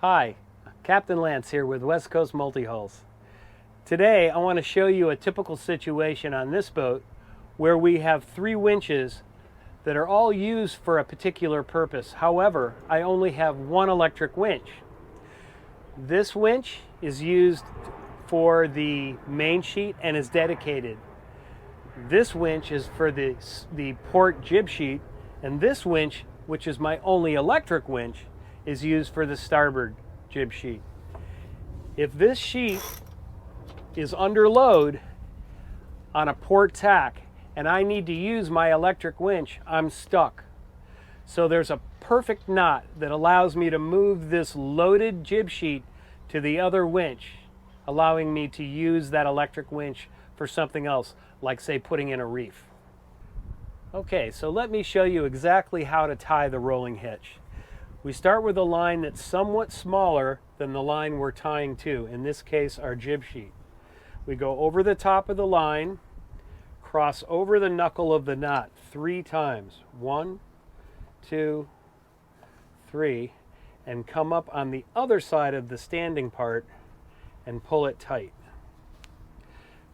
Hi, Captain Lance here with West Coast Multihulls. Today I want to show you a typical situation on this boat where we have 3 winches that are all used for a particular purpose. However, I only have one electric winch. This winch is used for the main sheet and is dedicated. This winch is for the port jib sheet, and this winch, which is my only electric winch, is used for the starboard jib sheet. If this sheet is under load on a port tack and I need to use my electric winch, I'm stuck. So there's a perfect knot that allows me to move this loaded jib sheet to the other winch, allowing me to use that electric winch for something else, like say putting in a reef. Okay, so let me show you exactly how to tie the rolling hitch. We start with a line that's somewhat smaller than the line we're tying to, in this case our jib sheet. We go over the top of the line, cross over the knuckle of the knot 3 times. 1, 2, 3, and come up on the other side of the standing part and pull it tight.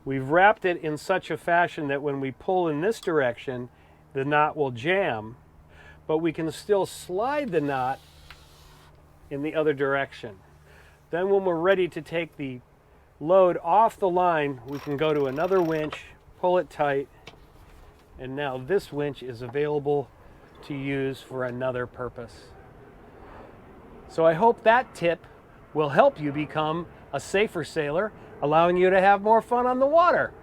We've wrapped it in such a fashion that when we pull in this direction, the knot will jam, but we can still slide the knot in the other direction. Then when we're ready to take the load off the line, we can go to another winch, pull it tight, and now this winch is available to use for another purpose. So I hope that tip will help you become a safer sailor, allowing you to have more fun on the water.